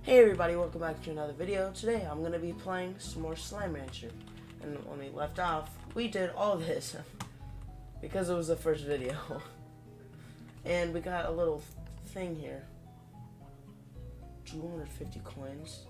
Hey everybody, welcome back to another video. Today I'm going to be playing some more Slime Rancher. And when we left off, we did all this because it was the first video. And we got a little thing here. 250 coins.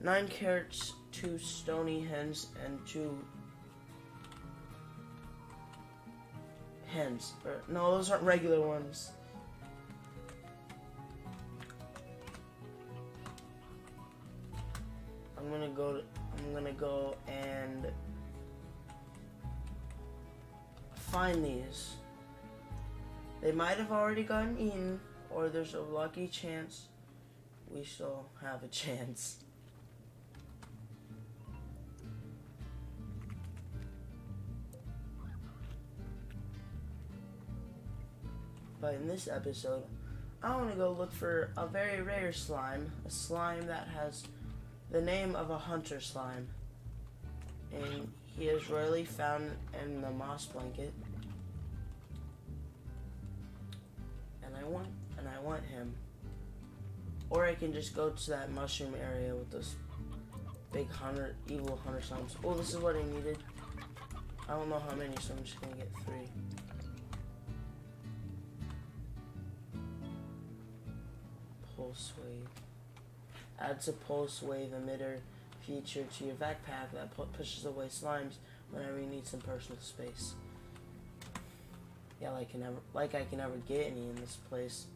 9 carrots, 2 stony hens, and 2 hens. No, those aren't regular ones. I'm gonna go and find these. They might have already gotten eaten, or there's a lucky chance we still have a chance. But in this episode, I want to go look for a very rare slime, a slime that has the name of a hunter slime, and he is rarely found in the moss blanket, and I want him. Or I can just go to that mushroom area with those big evil hunter slimes. Oh, this is what I needed. I don't know how many, so I'm just gonna get 3. Pulse wave. Adds a pulse wave emitter feature to your backpack that pushes away slimes whenever you need some personal space. Yeah, like I can never get any in this place.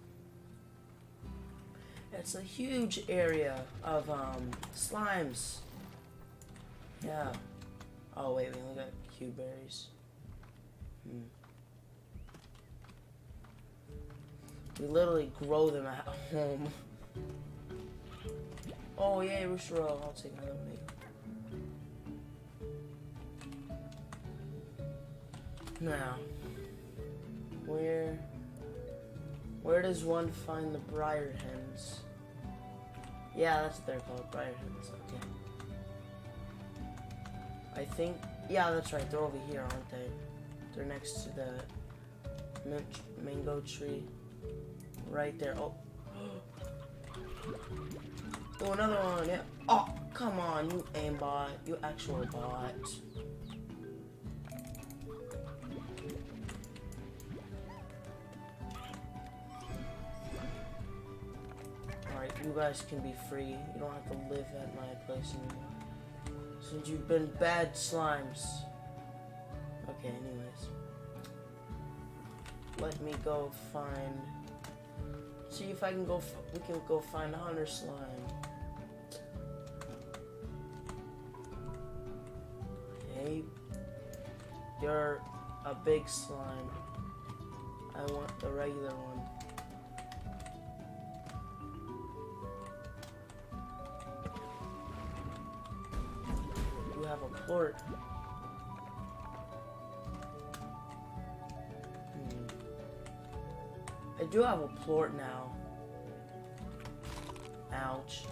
It's a huge area of slimes. Yeah. Oh wait, we only got Q berries. We literally grow them at home. Oh yay, Rooster Roll. I'll take another one. Now, where does one find the briar hens? Yeah, that's what they're called, briar hens. Okay. I think, yeah, that's right. They're over here, aren't they? They're next to the mango tree, right there. Oh. Oh, another one, yeah. Oh, come on, you aimbot. You actual bot. Alright, you guys can be free. You don't have to live at my place anymore. Since you've been bad slimes. Okay, anyways. Let me go find... See if I can go... We can go find a hunter slime. You're a big slime. I want the regular one. You have a plort. I do have a plort now. Ouch.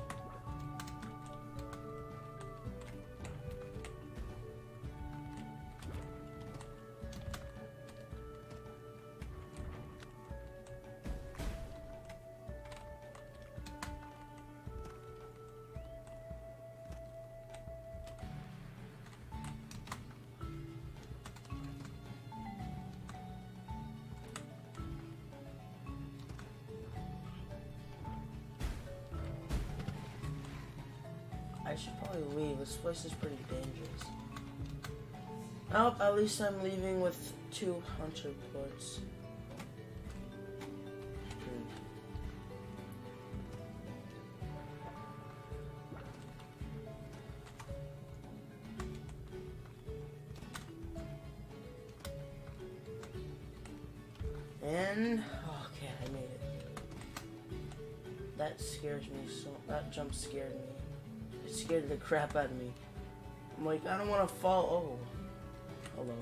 I should probably leave. This place is pretty dangerous. Oh, at least I'm leaving with 2 hunter plorts. And okay, I made it. That scares me so. That jump scared me. It scared the crap out of me. I'm like, I don't want to fall. Oh, hello.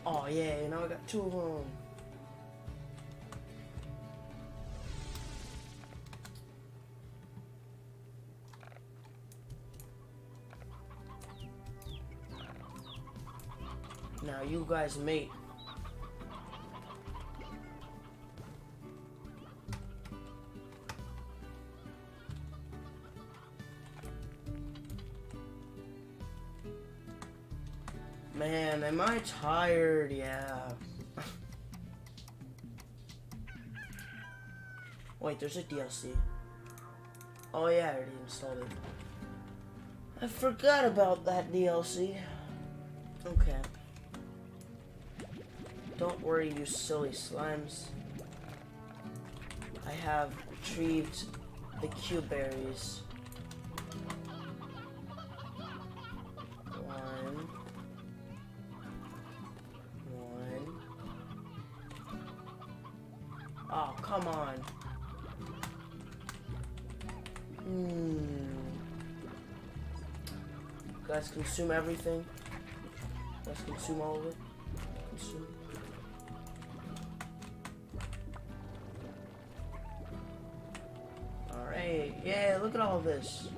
Oh yeah, now I got 2 of them. Now you guys mate. Man, am I tired? Yeah. Wait, there's a DLC. Oh yeah, I already installed it. I forgot about that DLC. Okay. Don't worry, you silly slimes. I have retrieved the Q berries. One. Oh, come on. Guys, consume everything. Let's consume all of it. Consume. Alright, yeah, look at all this.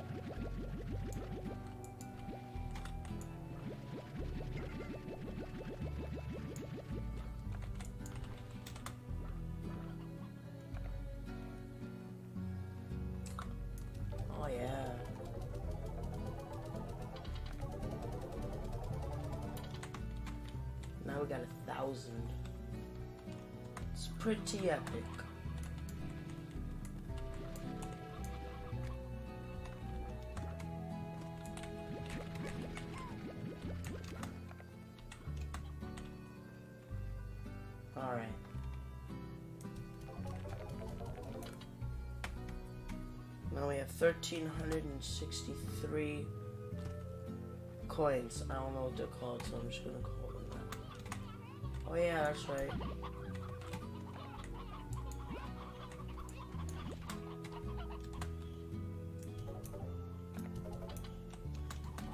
Oh yeah. Now we got 1,000. It's pretty epic. Alright. Now we have 1,363 coins. I don't know what they're called, so I'm just gonna call them that. Oh yeah, that's right.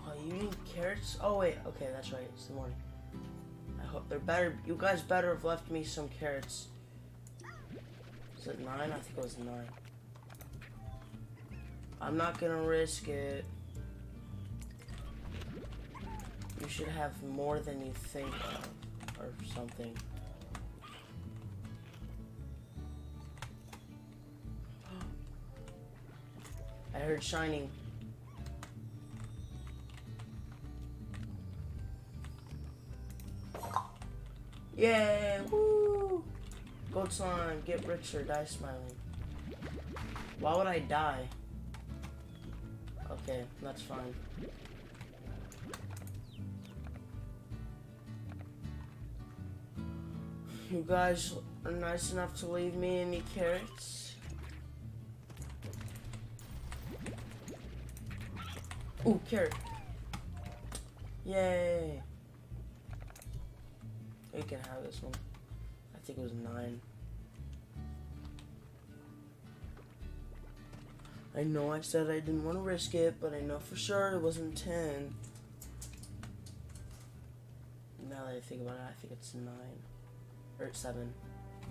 Oh, you need carrots? Oh wait, okay, that's right. It's the morning. I hope they're better. You guys better have left me some carrots. Is it 9? I think it was 9. I'm not gonna risk it. You should have more than you think of, or something. I heard shining. Yay! Woo! Gold slime, get richer, die smiling. Why would I die? Okay, that's fine. You guys are nice enough to leave me any carrots. Ooh, carrot. Yay. You can have this one. I think it was 9. I know I said I didn't want to risk it, but I know for sure it wasn't 10. Now that I think about it, I think it's 9. Or 7.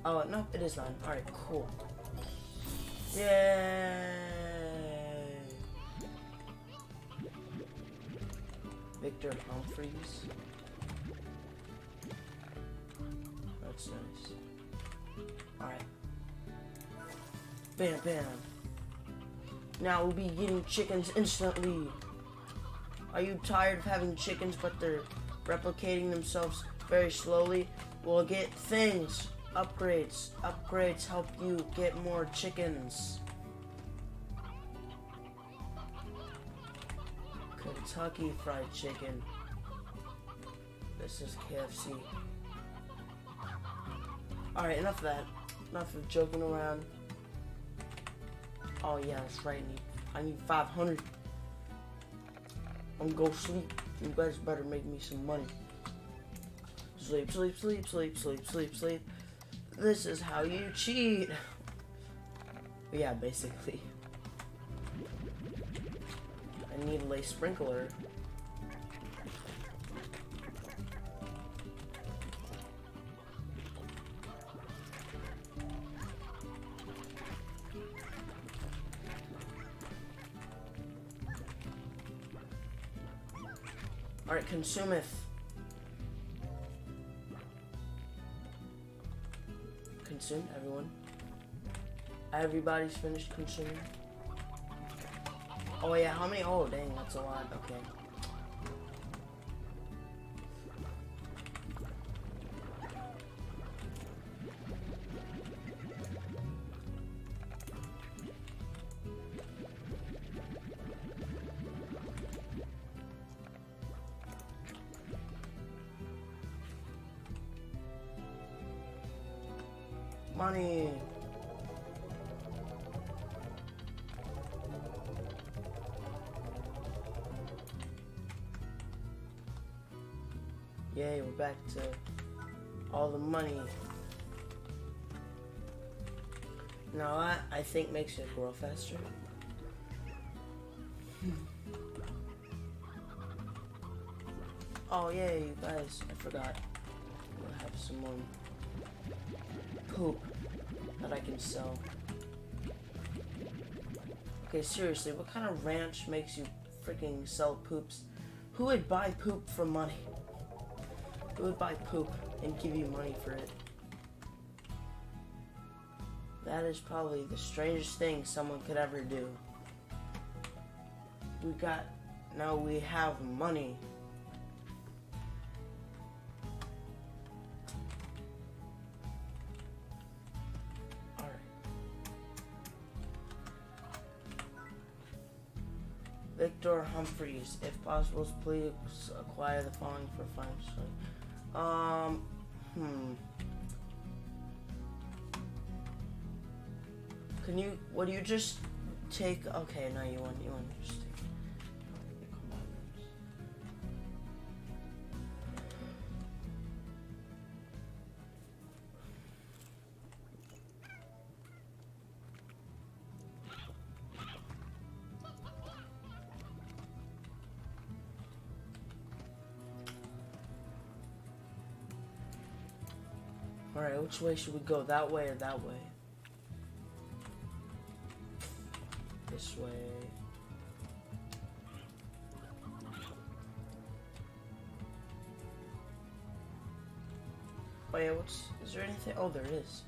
Oh, no, it is 9. Alright, cool. Yay! Victor Humphreys. That's nice. Alright. Bam, bam. Now we'll be getting chickens instantly. Are you tired of having chickens but they're replicating themselves very slowly? Well, get things. Upgrades. Upgrades help you get more chickens. Kentucky Fried Chicken. This is KFC. Alright, enough of that. Enough of joking around. Oh yeah, that's right. I need 500. I'm gonna go sleep. You guys better make me some money. Sleep, sleep, sleep, sleep, sleep, sleep, sleep. This is how you cheat. Yeah, basically. I need a lace sprinkler. Alright, consumeth. consume, everyone. Everybody's finished consuming. Oh yeah, how many? Oh dang, that's a lot. Okay. Money. Yay, we're back to all the money. Now that I think makes it grow faster. Oh yeah, you guys, I forgot. We'll have some more poop that I can sell. Okay, seriously, what kind of ranch makes you freaking sell poops? Who would buy poop for money? Who would buy poop and give you money for it? That is probably the strangest thing someone could ever do. Now we have money. Alright. Victor Humphreys, if possible, please acquire the following for fine. Would you just take, okay, no, you want to just take, Alright, which way should we go? That way or that way? This way. Oh yeah, is there anything? Oh, there is.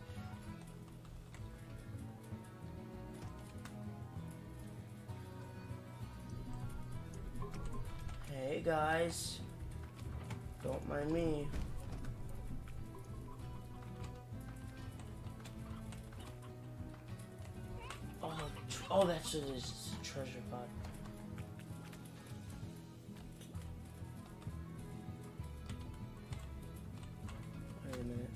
Hey guys. Don't mind me. Oh, that's what it is. It's a treasure pod. Wait a minute.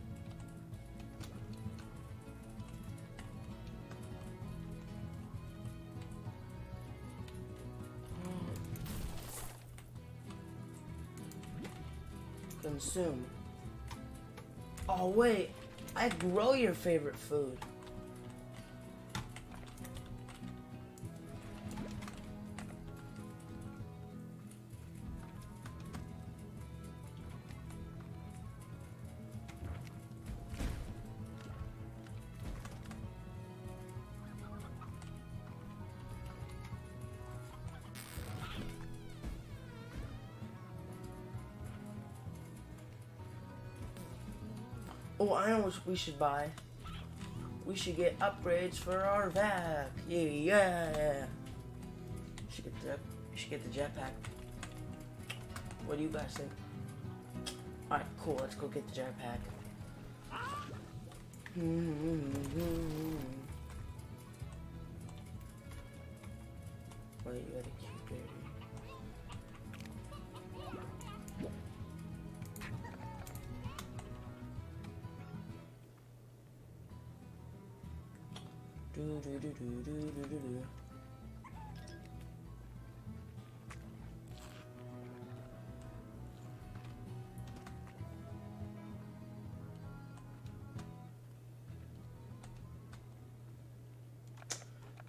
Consume. Oh, wait. I grow your favorite food. Oh, I know what we should buy. We should get upgrades for our vac. Yeah. We should get the jetpack. What do you guys think? Alright, cool. Let's go get the jetpack. Wait, you gotta keep it.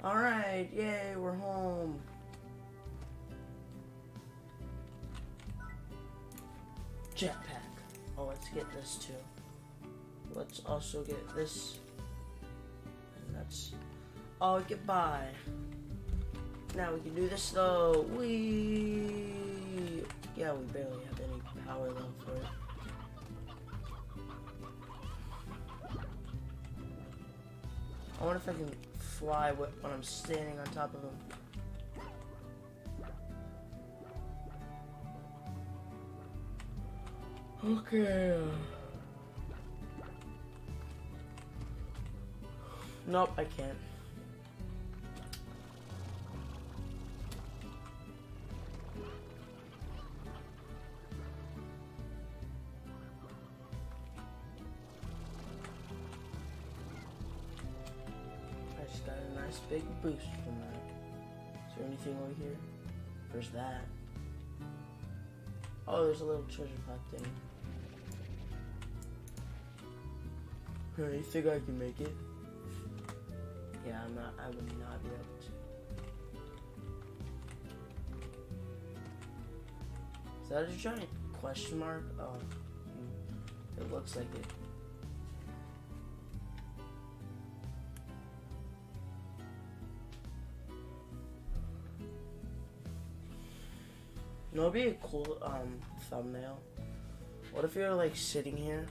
Alright, yay, we're home. Jetpack. Oh, let's get this too. Let's also get this. And that's all we get by. Now we can do this though. Yeah, we barely have any power though for it. I wonder if I can fly when I'm standing on top of him. Okay. Nope, I can't. I just got a nice big boost from that. Is there anything over here? There's that. Oh, there's a little treasure pack thing. You think I can make it? Yeah, I would not be able to. Is that a giant question mark? Oh, it looks like it. You know, it'd be a cool thumbnail. What if you're like sitting here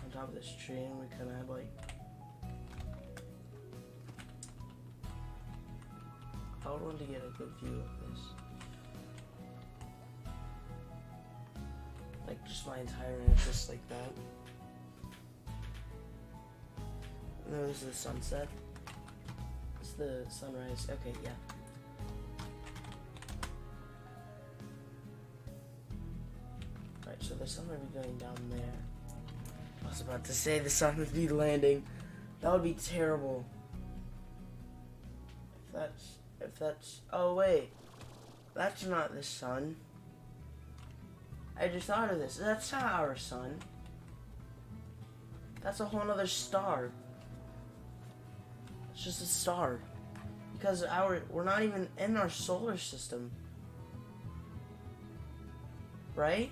on top of this tree and we kind of have like, I would want to get a good view of this. Like just my entire interest like that. And there's the sunset. It's the sunrise. Okay, yeah. Alright, so the sun would be going down there. I was about to say the sun would be landing. That would be terrible. If that's, oh wait. That's not the sun. I just thought of this. That's not our sun. That's a whole other star. It's just a star. Because we're not even in our solar system. Right?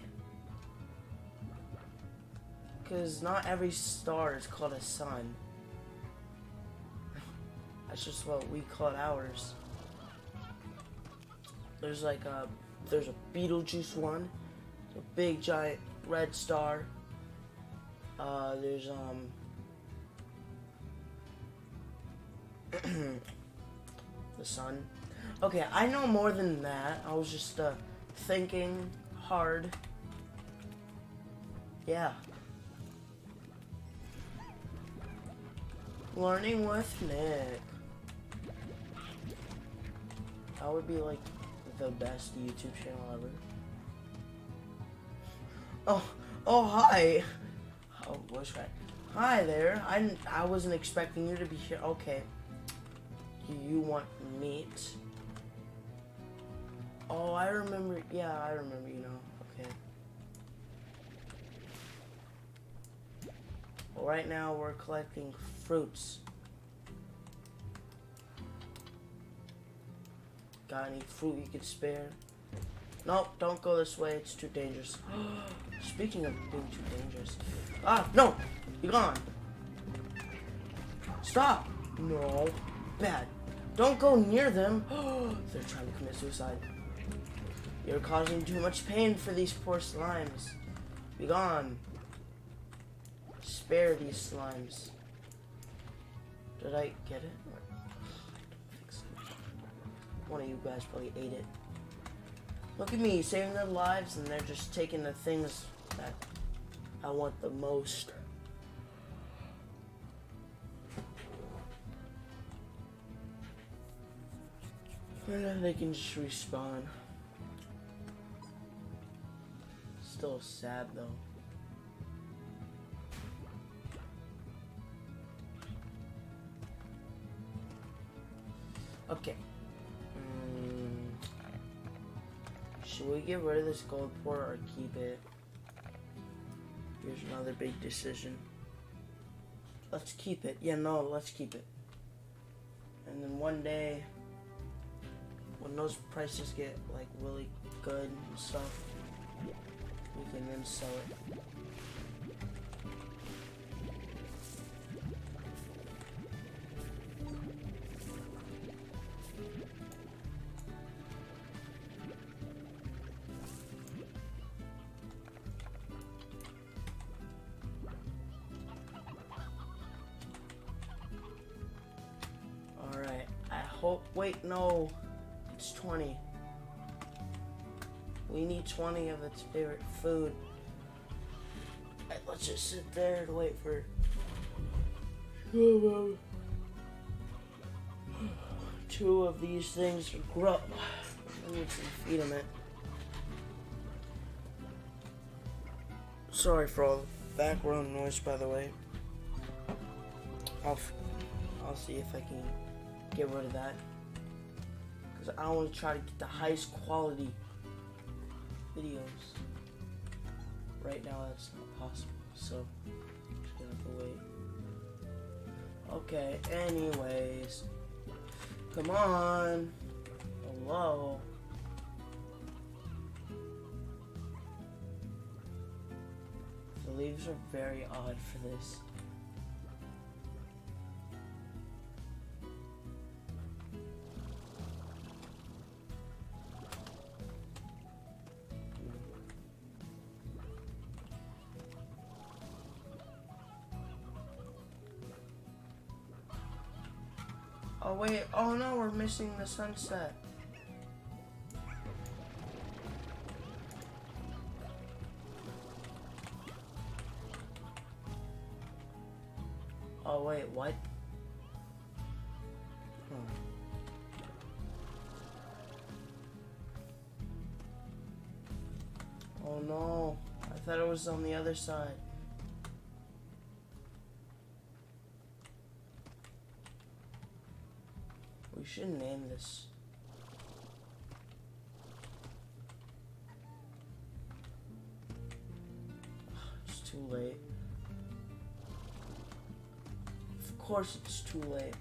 Because not every star is called a sun. That's just what we call ours. There's like there's a Betelgeuse one. A big giant red star. There's the sun. Okay, I know more than that. I was just thinking hard. Yeah. Learning with Nick. That would be like the best YouTube channel ever. Oh, hi. Oh, voice crack. Hi there. I wasn't expecting you to be here. Okay. You want meat? Oh, I remember. Yeah, I remember. You know. Okay. Well, right now we're collecting fruits. Got any fruit you could spare? Nope, don't go this way. It's too dangerous. Speaking of being too dangerous. Ah, no! Be gone! Stop! No. Bad. Don't go near them. They're trying to commit suicide. You're causing too much pain for these poor slimes. Be gone. Spare these slimes. Did I get it? One of you guys probably ate it. Look at me, saving their lives, and they're just taking the things that I want the most. And then they can just respawn. Still sad though. Okay. Should we get rid of this gold port or keep it? Here's another big decision. Let's keep it. Yeah, no, let's keep it. And then one day, when those prices get like really good and stuff, we can then sell it. Oh, wait, no. It's 20. We need 20 of its favorite food. Right, let's just sit there and wait for 2 of these things to grow. I need to feed them it. Sorry for all the background noise, by the way. I'll see if I can get rid of that, because I want to try to get the highest quality videos. Right now that's not possible, so I'm just gonna have to wait. Okay, anyways, come on. Hello. The leaves are very odd for this. Oh wait, oh no, we're missing the sunset. Oh wait, what? Oh no, I thought it was on the other side. We should name this. It's too late. Of course it's too late.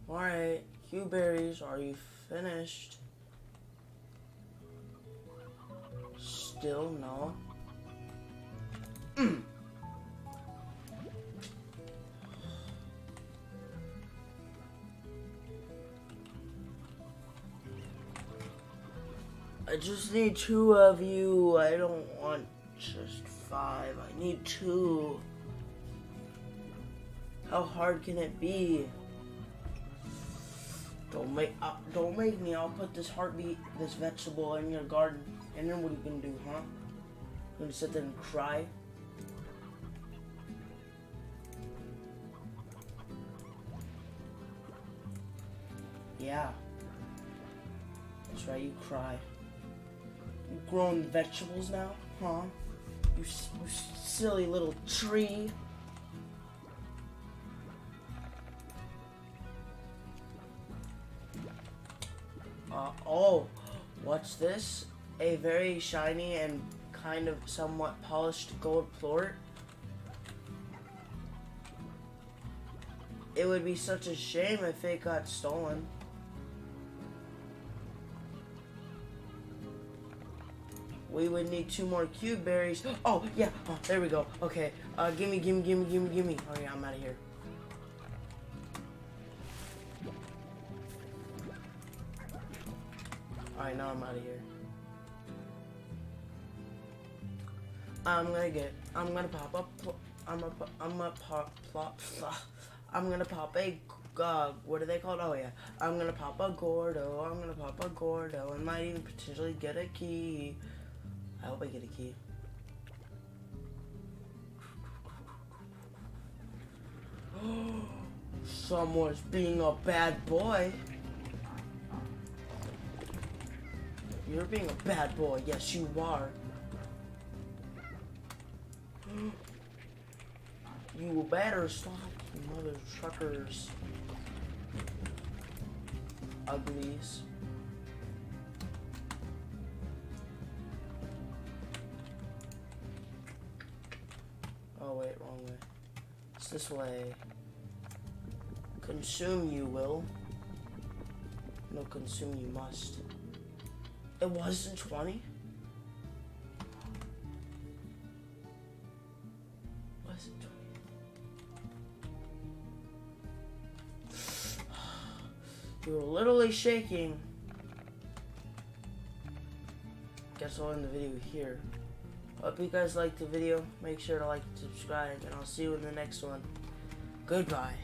Alright, Q-berries, are you finished? Still no. I just need 2 of you. I don't want just 5. I need 2. How hard can it be? Don't make me. I'll put this vegetable in your garden. And then what are you gonna do, huh? You gonna sit there and cry? Yeah. That's right, you cry. You growing vegetables now, huh? You silly little tree. Oh, what's this? A very shiny and kind of somewhat polished gold plort. It would be such a shame if it got stolen. We would need 2 more Q-berries. Oh, yeah. Oh, there we go. Okay. Gimme. Oh, yeah, I'm out of here. Alright, now I'm out of here. I'm gonna pop a, what are they called? Oh yeah. I'm gonna pop a Gordo. I might even potentially get a key. I hope I get a key. Someone's being a bad boy. You're being a bad boy. Yes, you are. You better stop, you mother truckers. Uglies. Oh wait, wrong way. It's this way. Consume you will. No, consume you must. It wasn't 20? Was it 20? You were literally shaking. Guess I'll end the video here. Hope you guys liked the video. Make sure to like and subscribe, and I'll see you in the next one. Goodbye.